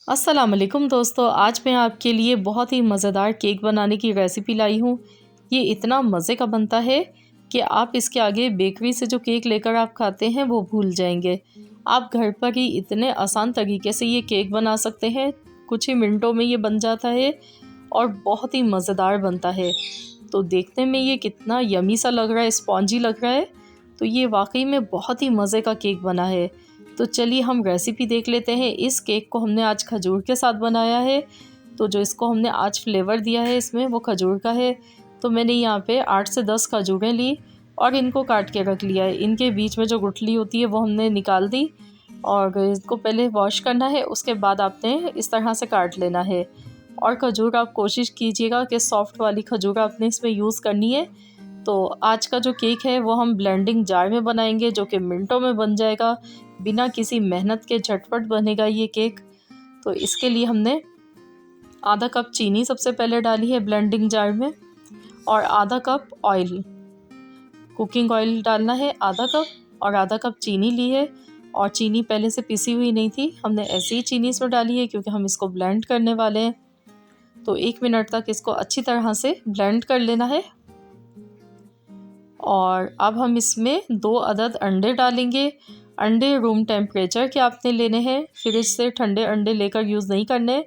अस्सलाम वालेकुम दोस्तों, आज मैं आपके लिए बहुत ही मज़ेदार केक बनाने की रेसिपी लाई हूँ। ये इतना मज़े का बनता है कि आप इसके आगे बेकरी से जो केक लेकर आप खाते हैं वो भूल जाएंगे। आप घर पर ही इतने आसान तरीके से ये केक बना सकते हैं, कुछ ही मिनटों में ये बन जाता है और बहुत ही मज़ेदार बनता है। तो देखने में ये कितना यमी सा लग रहा है, स्पॉन्जी लग रहा है, तो ये वाकई में बहुत ही मज़े का केक बना है। तो चलिए हम रेसिपी देख लेते हैं। इस केक को हमने आज खजूर के साथ बनाया है। तो जो इसको हमने आज फ्लेवर दिया है इसमें वो खजूर का है। तो मैंने यहाँ पे 8 से 10 खजूरें ली और इनको काट के रख लिया है। इनके बीच में जो गुठली होती है वो हमने निकाल दी और इसको पहले वॉश करना है, उसके बाद आपने इस तरह से काट लेना है। और खजूर आप कोशिश कीजिएगा कि सॉफ्ट वाली खजूर आपने इसमें यूज़ करनी है। तो आज का जो केक है वो हम ब्लेंडिंग जार में बनाएंगे, जो कि मिनटों में बन जाएगा, बिना किसी मेहनत के झटपट बनेगा ये केक। तो इसके लिए हमने आधा कप चीनी सबसे पहले डाली है ब्लेंडिंग जार में और आधा कप ऑयल, कुकिंग ऑयल डालना है आधा कप, और आधा कप चीनी ली है। और चीनी पहले से पिसी हुई नहीं थी, हमने ऐसे ही चीनी इसमें डाली है क्योंकि हम इसको ब्लेंड करने वाले हैं। तो 1 मिनट तक इसको अच्छी तरह से ब्लेंड कर लेना है। और अब हम इसमें 2 अदद अंडे डालेंगे। अंडे रूम टेम्परेचर के आपने लेने हैं, फ्रिज से ठंडे अंडे लेकर यूज़ नहीं करने,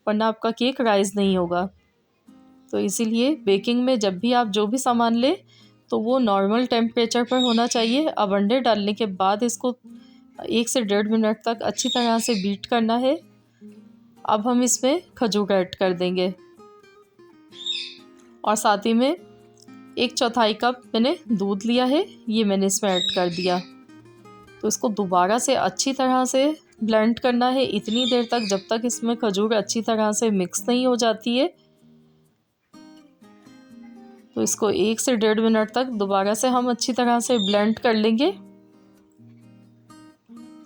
वरना आपका केक राइज़ नहीं होगा। तो इसीलिए बेकिंग में जब भी आप जो भी सामान लें तो वो नॉर्मल टेम्परेचर पर होना चाहिए। अब अंडे डालने के बाद इसको 1 से 1.5 मिनट तक अच्छी तरह से बीट करना है। अब हम इसमें खजूर ऐड कर देंगे और साथ ही में 1/4 कप मैंने दूध लिया है, ये मैंने इसमें ऐड कर दिया। तो इसको दोबारा से अच्छी तरह से ब्लेंड करना है इतनी देर तक जब तक इसमें खजूर अच्छी तरह से मिक्स नहीं हो जाती है। तो इसको 1 से 1.5 मिनट तक दोबारा से हम अच्छी तरह से ब्लेंड कर लेंगे।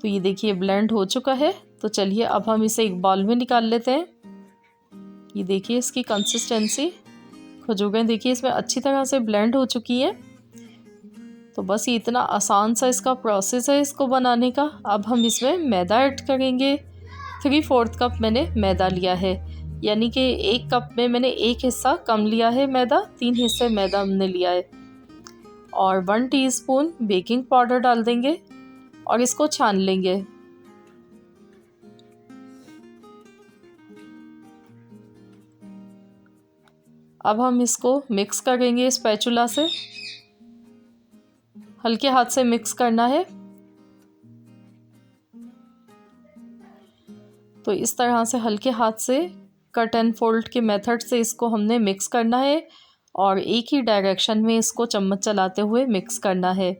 तो ये देखिए ब्लेंड हो चुका है। तो चलिए अब हम इसे एक बाउल में निकाल लेते हैं। ये देखिए इसकी कंसिस्टेंसी, खजूरें देखिए इसमें अच्छी तरह से ब्लेंड हो चुकी हैं। तो बस ये इतना आसान सा इसका प्रोसेस है इसको बनाने का। अब हम इसमें मैदा ऐड करेंगे। 3/4 कप मैंने मैदा लिया है, यानी कि 1 कप में मैंने 1 हिस्सा कम लिया है मैदा, 3 हिस्से मैदा हमने लिया है। और 1 टीस्पून बेकिंग पाउडर डाल देंगे और इसको छान लेंगे। अब हम इसको मिक्स करेंगे स्पैचुला से, हल्के हाथ से मिक्स करना है। तो इस तरह से हल्के हाथ से कट एंड फोल्ड के मेथड से इसको हमने मिक्स करना है और एक ही डायरेक्शन में इसको चम्मच चलाते हुए मिक्स करना है।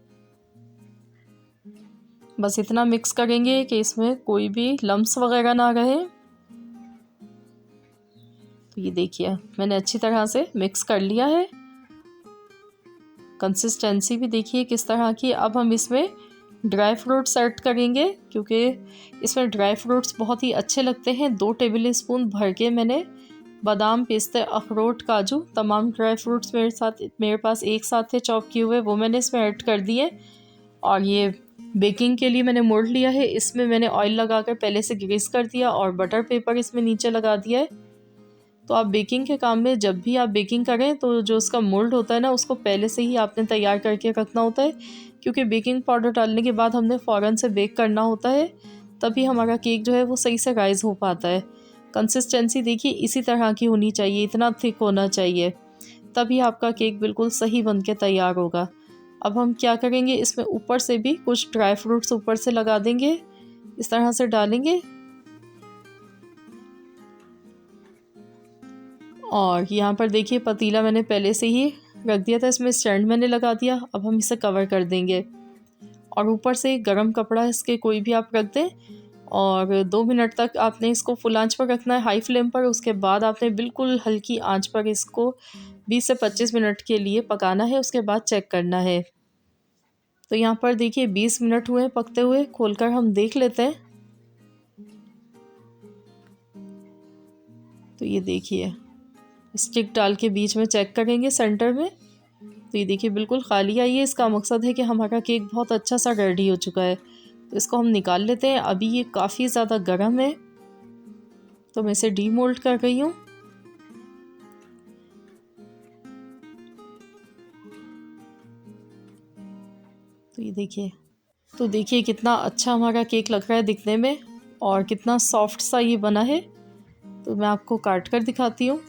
बस इतना मिक्स करेंगे कि इसमें कोई भी लम्स वगैरह ना रहे। तो ये देखिए मैंने अच्छी तरह से मिक्स कर लिया है। कंसिस्टेंसी भी देखिए किस तरह की। अब हम इसमें ड्राई फ्रूट्स ऐड करेंगे क्योंकि इसमें ड्राई फ्रूट्स बहुत ही अच्छे लगते हैं। 2 टेबल स्पून भर के मैंने बादाम, पिस्ते, अखरोट, काजू, तमाम ड्राई फ्रूट्स मेरे पास एक साथ थे चॉप किए हुए, वो मैंने इसमें ऐड कर दिए। और ये बेकिंग के लिए मैंने मोल्ड लिया है, इसमें मैंने ऑयल लगाकर पहले से ग्रीस कर दिया और बटर पेपर इसमें नीचे लगा दिया है। तो आप बेकिंग के काम में जब भी आप बेकिंग करें तो जो उसका मोल्ड होता है ना, उसको पहले से ही आपने तैयार करके रखना होता है, क्योंकि बेकिंग पाउडर डालने के बाद हमने फ़ौरन से बेक करना होता है, तभी हमारा केक जो है वो सही से राइज़ हो पाता है। कंसिस्टेंसी देखिए इसी तरह की होनी चाहिए, इतना थिक होना चाहिए, तभी आपका केक बिल्कुल सही बन के तैयार होगा। अब हम क्या करेंगे, इसमें ऊपर से भी कुछ ड्राई फ्रूट्स ऊपर से लगा देंगे, इस तरह से डालेंगे। और यहाँ पर देखिए पतीला मैंने पहले से ही रख दिया था, इसमें स्टैंड मैंने लगा दिया। अब हम इसे कवर कर देंगे और ऊपर से गरम कपड़ा इसके कोई भी आप रख दें और 2 मिनट तक आपने इसको फुल आंच पर रखना है, हाई फ्लेम पर। उसके बाद आपने बिल्कुल हल्की आंच पर इसको 20 से 25 मिनट के लिए पकाना है, उसके बाद चेक करना है। तो यहाँ पर देखिए 20 मिनट हुए पकते हुए, खोलकर हम देख लेते हैं। तो ये देखिए स्टिक डाल के बीच में चेक करेंगे सेंटर में, तो ये देखिए बिल्कुल खाली आई है। इसका मकसद है कि हमारा केक बहुत अच्छा सा रेडी हो चुका है। तो इसको हम निकाल लेते हैं। अभी ये काफ़ी ज़्यादा गर्म है, तो मैं इसे डीमोल्ड कर रही हूँ। तो ये देखिए, तो देखिए कितना अच्छा हमारा केक लग रहा है दिखने में और कितना सॉफ्ट सा ये बना है। तो मैं आपको काट कर दिखाती हूँ।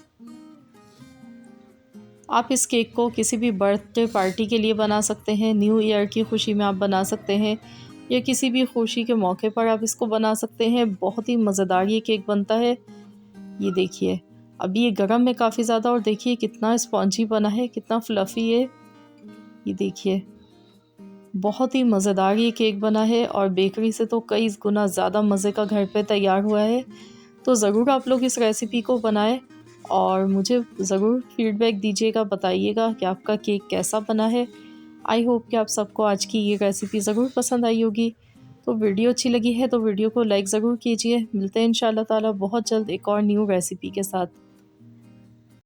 आप इस केक को किसी भी बर्थडे पार्टी के लिए बना सकते हैं, न्यू ईयर की खुशी में आप बना सकते हैं, या किसी भी खुशी के मौके पर आप इसको बना सकते हैं। बहुत ही मज़ेदार ये केक बनता है। ये देखिए, अभी ये गर्म है काफ़ी ज़्यादा और देखिए कितना स्पॉन्जी बना है, कितना फ्लफ़ी है। ये देखिए, बहुत ही मज़ेदार ये केक बना है और बेकरी से तो कई गुना ज़्यादा मज़े का घर पे तैयार हुआ है। तो ज़रूर आप लोग इस रेसिपी को बनाएं और मुझे ज़रूर फीडबैक दीजिएगा, बताइएगा कि आपका केक कैसा बना है। आई होप कि आप सबको आज की ये रेसिपी ज़रूर पसंद आई होगी। तो वीडियो अच्छी लगी है तो वीडियो को लाइक ज़रूर कीजिए। मिलते हैं इंशाल्लाह ताला बहुत जल्द एक और न्यू रेसिपी के साथ।